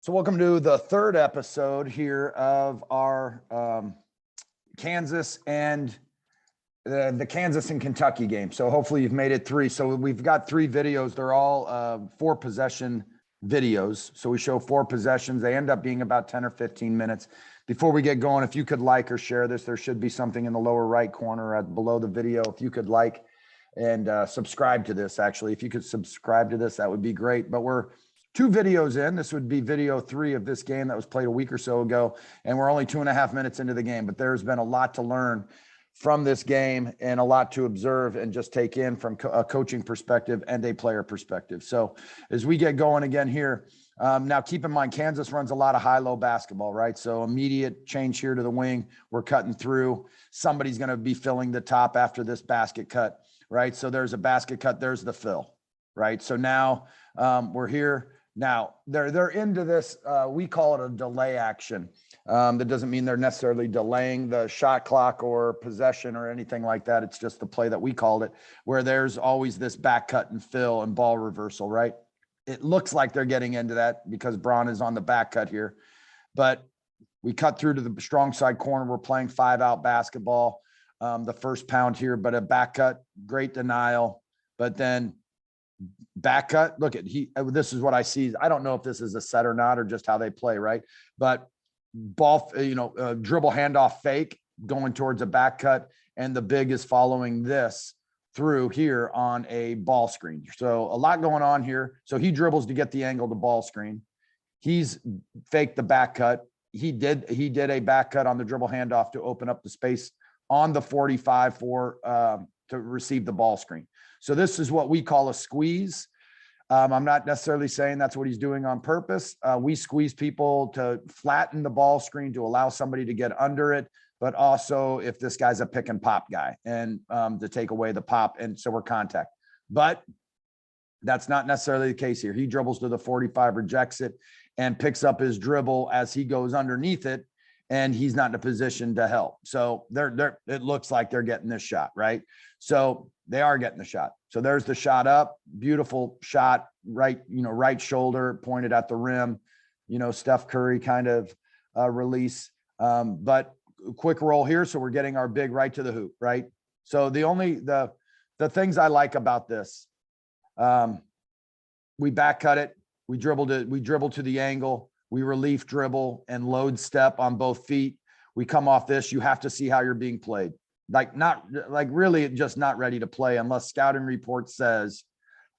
So welcome to the third episode here of our Kansas and the Kansas and Kentucky game. So hopefully you've made it three. So we've got three videos. They're all 4 possession videos. So we show 4 possessions. They end up being about 10 or 15 minutes. Before we get going, if you could like or share this, there should be something in the lower right corner below the video. If you could like and subscribe to this, actually, if you could subscribe to this, that would be great. But we're 2 videos in. This would be video 3 of this game that was played a week or so ago. And we're only 2.5 minutes into the game, but there's been a lot to learn from this game and a lot to observe and just take in from a coaching perspective and a player perspective. So as we get going again here, now keep in mind, Kansas runs a lot of high-low basketball, right? So immediate change here to the wing. We're cutting through. Somebody's going to be filling the top after this basket cut, right? So there's a basket cut. There's the fill, right? So now we're here. Now they're into this. We call it a delay action. That doesn't mean they're necessarily delaying the shot clock or possession or anything like that. It's just the play that we called it, where there's always this back cut and fill and ball reversal, right? It looks like they're getting into that because Braun is on the back cut here, but we cut through to the strong side corner. We're playing 5-out basketball. The first pound here, but a back cut, great denial, but then back cut. Look at this is what I see. I don't know if this is a set or not, or just how they play, right? But ball, dribble handoff fake going towards a back cut, and the big is following this through here on a ball screen. So a lot going on here. So he dribbles to get the angle to ball screen. He's faked the back cut. He did a back cut on the dribble handoff to open up the space on the 45 to receive the ball screen. So this is what we call a squeeze. I'm not necessarily saying that's what he's doing on purpose. We squeeze people to flatten the ball screen to allow somebody to get under it, but also if this guy's a pick and pop guy, and to take away the pop, and so we're contact. But that's not necessarily the case here. He dribbles to the 45, rejects it, and picks up his dribble as he goes underneath it, and he's not in a position to help. So it looks like they're getting this shot, right? So they are getting the shot. So there's the shot up, beautiful shot, right shoulder pointed at the rim, Steph Curry kind of release. But quick roll here. So we're getting our big right to the hoop, right? So the things I like about this, we back cut it. We dribble to the angle. We relief dribble and load step on both feet. We come off this. You have to see how you're being played. Really just not ready to play unless scouting report says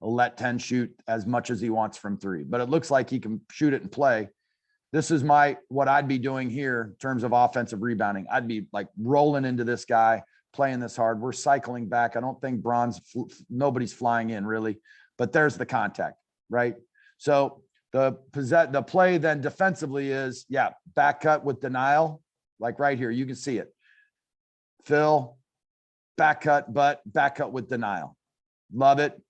let 10 shoot as much as he wants from 3. But it looks like he can shoot it and play. This is what I'd be doing here in terms of offensive rebounding. I'd be like rolling into this guy, playing this hard. We're cycling back. I don't think nobody's flying in really, but there's the contact, right? So the play then defensively is, back cut with denial, like right here. You can see it. Fill, back cut, but back cut with denial. Love it.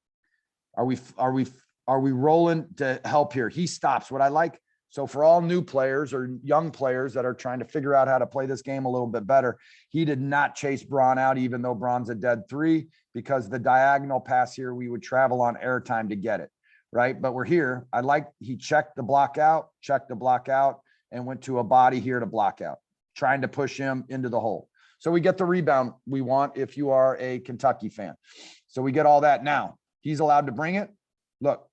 Are we rolling to help here? He stops. What I like, so for all new players or young players that are trying to figure out how to play this game a little bit better, he did not chase Braun out, even though Braun's a dead 3, because the diagonal pass here, we would travel on airtime to get it. Right? But we're here. He checked the block out, and went to a body here to block out, trying to push him into the hole. So we get the rebound we want if you are a Kentucky fan. So we get all that. Now he's allowed to bring it. Look,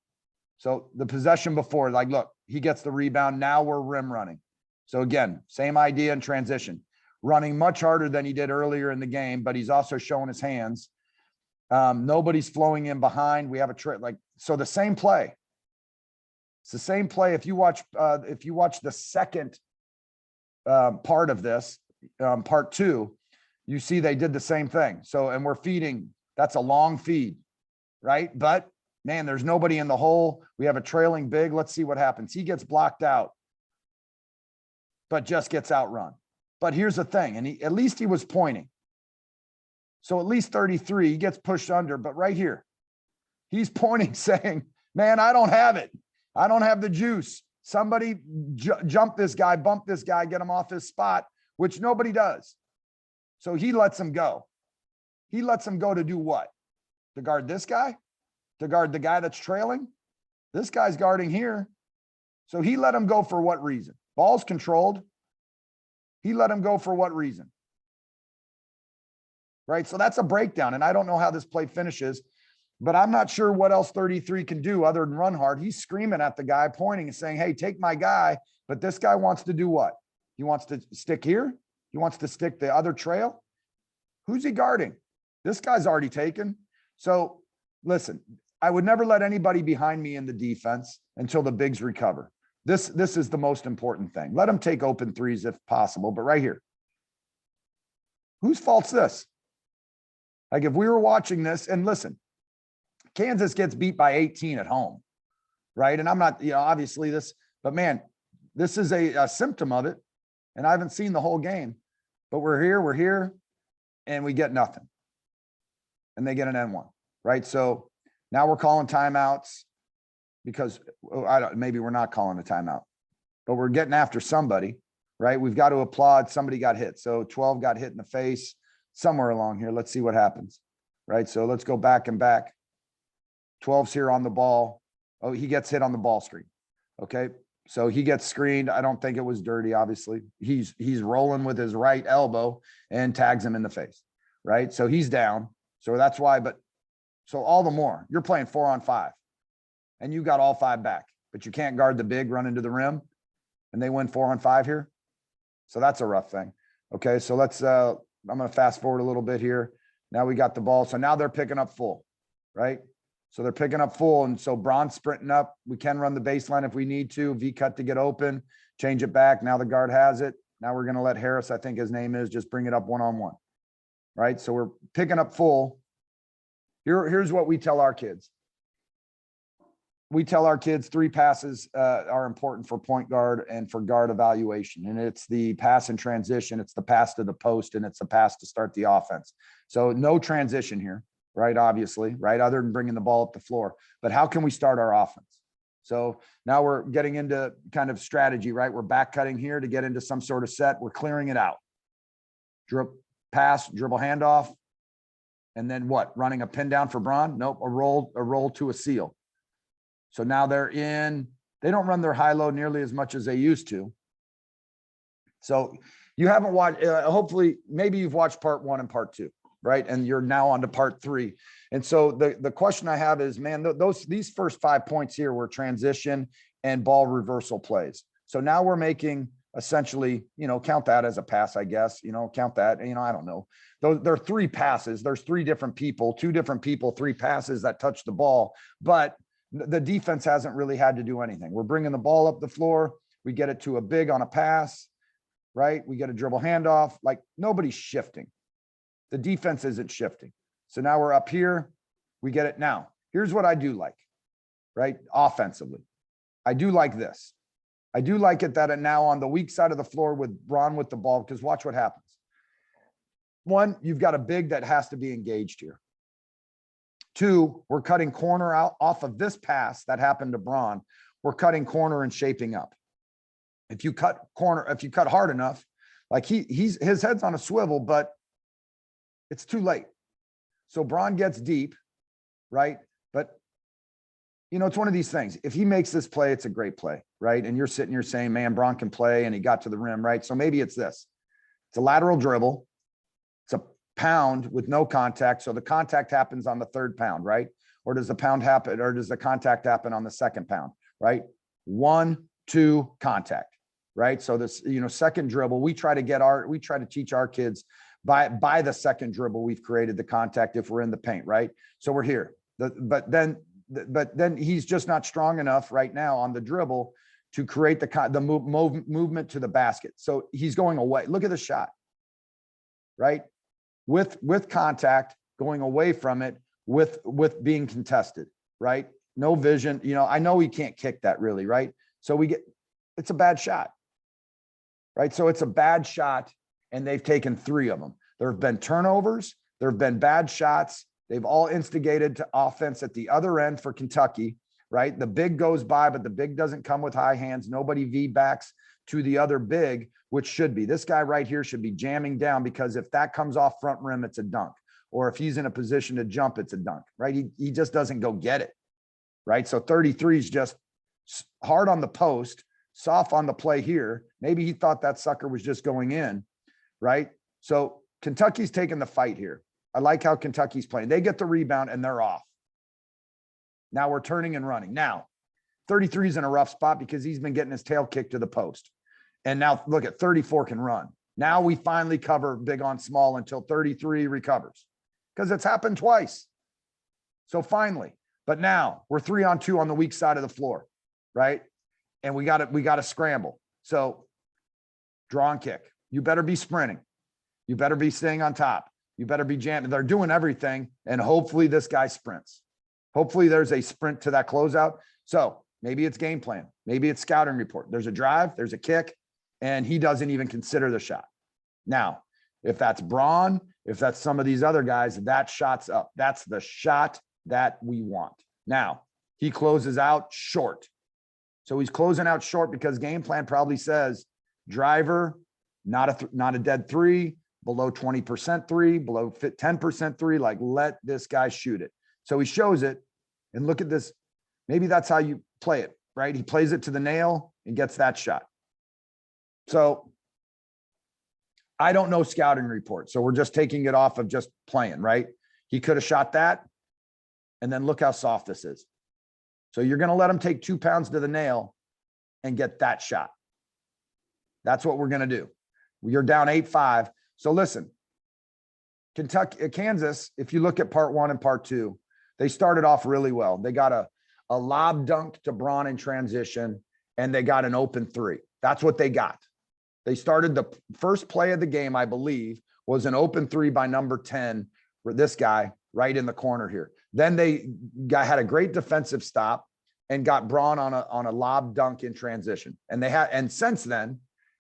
so the possession before, look, he gets the rebound. Now we're rim running. So again, same idea in transition, running much harder than he did earlier in the game, but he's also showing his hands. Nobody's flowing in behind. We have a trick, so the same play. It's the same play. If you watch the second part of this, part 2, you see they did the same thing. So, and we're feeding. That's a long feed, right? But man, there's nobody in the hole. We have a trailing big. Let's see what happens. He gets blocked out, but just gets outrun. But here's the thing, and at least he was pointing. So at least 33, he gets pushed under, but right here, he's pointing saying, man, I don't have it. I don't have the juice. Somebody jump this guy, bump this guy, get him off his spot, which nobody does. So he lets him go. He lets him go to do what? To guard this guy? To guard the guy that's trailing? This guy's guarding here. So he let him go for what reason? Ball's controlled. He let him go for what reason? Right? So that's a breakdown. And I don't know how this play finishes, but I'm not sure what else 33 can do other than run hard. He's screaming at the guy, pointing and saying, hey, take my guy. But this guy wants to do what? He wants to stick here. He wants to stick the other trail. Who's he guarding? This guy's already taken. So listen, I would never let anybody behind me in the defense until the bigs recover. This is the most important thing. Let them take open threes if possible, but right here, whose fault's this? Like if we were watching this, and listen, Kansas gets beat by 18 at home, right? And I'm not, obviously this, but man, this is a symptom of it. And I haven't seen the whole game, but we're here, and we get nothing. And they get an N1, right? So now we're calling timeouts because maybe we're not calling a timeout, but we're getting after somebody, right? We've got to applaud. Somebody got hit. So 12 got hit in the face somewhere along here. Let's see what happens, right? So let's go back and back. 12's here on the ball. Oh, he gets hit on the ball screen. Okay. So he gets screened. I don't think it was dirty. Obviously he's rolling with his right elbow and tags him in the face. Right. So he's down. So that's why, so all the more you're playing 4-on-5 and you got all 5 back, but you can't guard the big run into the rim and they win 4-on-5 here. So that's a rough thing. Okay. So let's, I'm going to fast forward a little bit here. Now we got the ball. So now they're picking up full, right? So they're picking up full. And so Braun's sprinting up. We can run the baseline if we need to. V cut to get open, change it back. Now the guard has it. Now we're going to let Harris, I think his name is, just bring it up 1-on-1, right? So we're picking up full. Here's what we tell our kids. We tell our kids 3 passes are important for point guard and for guard evaluation. And it's the pass in transition. It's the pass to the post, and it's the pass to start the offense. So no transition here. Right? Obviously, right? Other than bringing the ball up the floor, but how can we start our offense? So now we're getting into kind of strategy, right? We're back cutting here to get into some sort of set. We're clearing it out. Pass, dribble, handoff. And then what? Running a pin down for Braun? Nope. A roll to a seal. So now they don't run their high low nearly as much as they used to. So you haven't watched, hopefully, maybe you've watched part 1 and part 2. Right. And you're now on to part 3. And so the question I have is, man, these first 5 points here were transition and ball reversal plays. So now we're making essentially, count that as a pass, I guess, count that, I don't know. There are 3 passes. There's 3 different people, 2 different people, 3 passes that touch the ball, but the defense hasn't really had to do anything. We're bringing the ball up the floor. We get it to a big on a pass, right? We get a dribble handoff, like nobody's shifting. The defense isn't shifting. So now we're up here. We get it now. Here's what I do like, right? Offensively. I do like this. I do like it that now on the weak side of the floor with Braun with the ball, because watch what happens. 1, you've got a big that has to be engaged here. 2, we're cutting corner out off of this pass that happened to Braun. We're cutting corner and shaping up. If you cut corner, if you cut hard enough, like his head's on a swivel, but it's too late. So Braun gets deep, right? But, it's one of these things. If he makes this play, it's a great play, right? And you're sitting here saying, man, Braun can play, and he got to the rim, right? So maybe it's this. It's a lateral dribble. It's a pound with no contact. So the contact happens on the 3rd pound, right? Or does the pound happen, or does the contact happen on the 2nd pound, right? 1, 2, contact, right? So this, second dribble, we try to teach our kids by the 2nd dribble, we've created the contact if we're in the paint, right? So we're here. But then he's just not strong enough right now on the dribble to create the movement to the basket. So he's going away. Look at the shot, right? With contact, going away from it, with being contested, right? No vision. I know he can't kick that really, right? So it's a bad shot, right? So it's a bad shot. And they've taken 3 of them. There have been turnovers. There have been bad shots. They've all instigated to offense at the other end for Kentucky, right? The big goes by, but the big doesn't come with high hands. Nobody V-backs to the other big, which should be. This guy right here should be jamming down, because if that comes off front rim, it's a dunk. Or if he's in a position to jump, it's a dunk, right? He just doesn't go get it, right? So 33 is just hard on the post, soft on the play here. Maybe he thought that sucker was just going in, right? So Kentucky's taking the fight here. I like how Kentucky's playing. They get the rebound and they're off. Now we're turning and running. Now, 33 is in a rough spot because he's been getting his tail kicked to the post. And now look at 34 can run. Now we finally cover big on small until 33 recovers because it's happened twice. So finally, but now we're 3-on-2 on the weak side of the floor, right? And we got to scramble. So draw and kick. You better be sprinting. You better be staying on top. You better be jamming. They're doing everything. And hopefully this guy sprints. Hopefully there's a sprint to that closeout. So maybe it's game plan. Maybe it's scouting report. There's a drive, there's a kick, and he doesn't even consider the shot. Now, if that's Braun, if that's some of these other guys, that shot's up. That's the shot that we want. Now, he closes out short. So he's closing out short because game plan probably says driver, not a dead three, below 20% three, below 10% three, like let this guy shoot it. So he shows it, and look at this. Maybe that's how you play it, right? He plays it to the nail and gets that shot. So I don't know scouting report. So we're just taking it off of just playing, right? He could have shot that. And then look how soft this is. So you're going to let him take 2 pounds to the nail and get that shot. That's what we're going to do. You're down 8-5. So listen, Kansas, if you look at part 1 and part 2, they started off really well. They got a lob dunk to Braun in transition, and they got an open 3. That's what they got. They started the first play of the game, I believe, was an open 3 by number 10 for this guy right in the corner here. Then they had a great defensive stop and got Braun on a lob dunk in transition. And since then,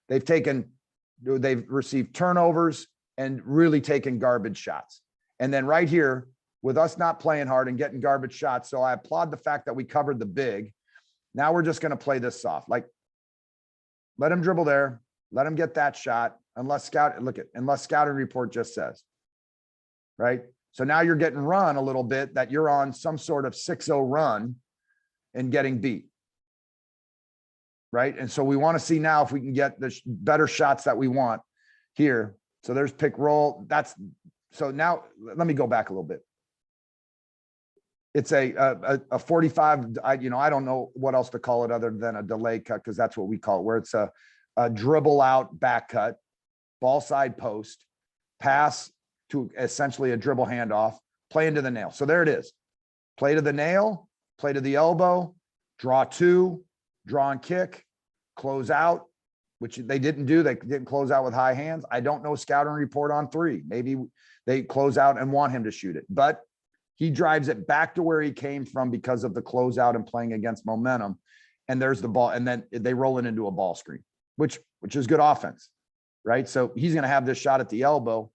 they've received turnovers and really taken garbage shots. And then right here, with us not playing hard and getting garbage shots. So I applaud the fact that we covered the big. Now we're just going to play this soft. Like, let him dribble there. Let him get that shot. Unless scouting report just says, right? So now you're getting run a little bit that you're on some sort of 6-0 run and getting beat. Right. And so we want to see now if we can get the better shots that we want here. So there's pick roll. So now let me go back a little bit. It's a 45. I don't know what else to call it other than a delay cut, because that's what we call it, where it's a dribble out back cut, ball side post, pass to essentially a dribble handoff, play into the nail. So there it is. Play to the nail, play to the elbow, draw 2, draw and kick, close out, which they didn't do. They didn't close out with high hands. I don't know scouting report on 3. Maybe they close out and want him to shoot it, but he drives it back to where he came from because of the closeout and playing against momentum. And there's the ball. And then they roll it into a ball screen, which is good offense, right? So he's going to have this shot at the elbow,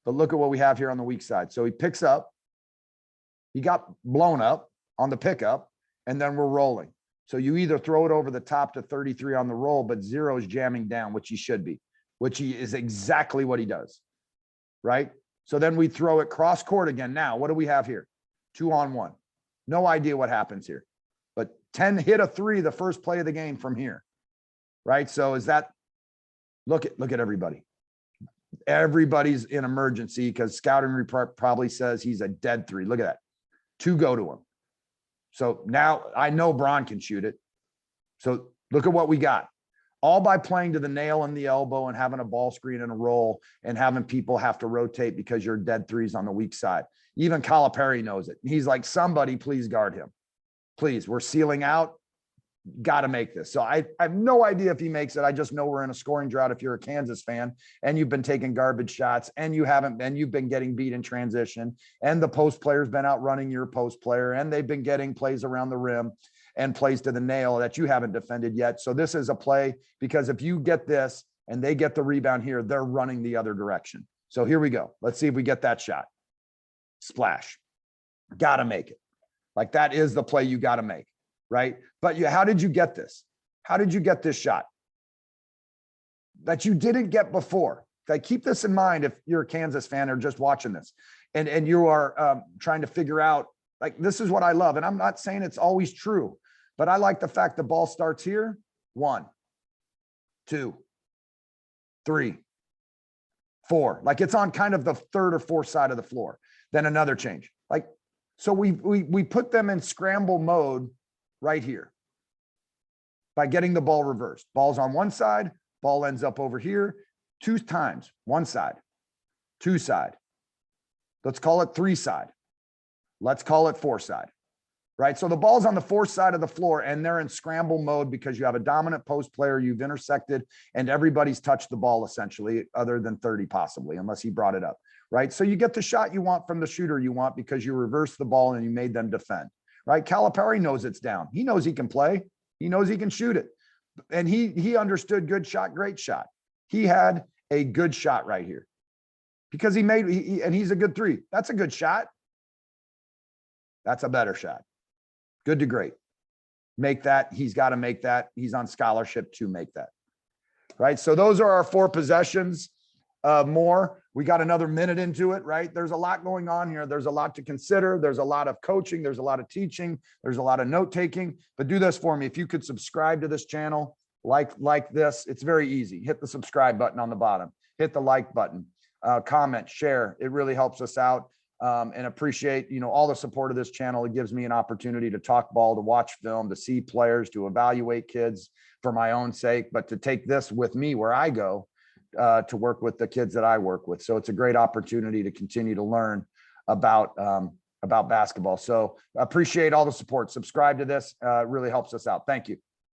but look at what we have here on the weak side. So he picks up, he got blown up on the pickup, and then we're rolling. So you either throw it over the top to 33 on the roll, but 0 is jamming down, which he should be, which he is exactly what he does, right? So then we throw it cross court again. Now, what do we have here? 2-on-1. No idea what happens here, but 10 hit a 3 the first play of the game from here, right? So is that, look at everybody. Everybody's in emergency because scouting report probably says he's a dead 3. Look at that. 2 go to him. So now I know Braun can shoot it. So look at what we got. All by playing to the nail and the elbow and having a ball screen and a roll and having people have to rotate because you're dead 3s on the weak side. Even Calipari knows it. He's like, somebody please guard him. Please, we're sealing out. Got to make this. So I have no idea if he makes it. I just know we're in a scoring drought if you're a Kansas fan and you've been taking garbage shots and you've been getting beat in transition, and the post player's been outrunning your post player, and they've been getting plays around the rim and plays to the nail that you haven't defended yet. So this is a play, because if you get this and they get the rebound here, they're running the other direction. So here we go. Let's see if we get that shot. Splash. Got to make it. Like, that is the play you got to make, right? But how did you get this? How did you get this shot that you didn't get before? Okay, keep this in mind if you're a Kansas fan or just watching this and you are trying to figure out, like, this is what I love. And I'm not saying it's always true, But I like the fact the ball starts here. 1, 2, 3, 4. Like it's on kind of the third or fourth side of the floor. Then another change. Like, so we put them in scramble mode right here by getting the ball reversed. Ball's on one side, ball ends up over here 2 times, one side, 2 side. Let's call it 3 side. Let's call it 4 side, right? So the ball's on the 4th side of the floor and they're in scramble mode because you have a dominant post player, you've intersected, and everybody's touched the ball essentially, other than 30 possibly, unless he brought it up, right? So you get the shot you want from the shooter you want because you reversed the ball and you made them defend, right? Calipari knows it's down. He knows he can play. He knows he can shoot it. And he understood good shot, great shot. He had a good shot right here because and he's a good 3. That's a good shot. That's a better shot. Good to great. Make that. He's got to make that. He's on scholarship to make that. Right. So those are our 4 possessions. More. We got another minute into it, right? There's a lot going on here. There's a lot to consider. There's a lot of coaching. There's a lot of teaching. There's a lot of note taking. But do this for me. If you could subscribe to this channel, like this, it's very easy. Hit the subscribe button on the bottom. Hit the like button. Comment, share. It really helps us out. And appreciate, all the support of this channel. It gives me an opportunity to talk ball, to watch film, to see players, to evaluate kids for my own sake, but to take this with me where I go to work with the kids that I work with. So it's a great opportunity to continue to learn about basketball. So appreciate all the support. Subscribe to this. It really helps us out. Thank you.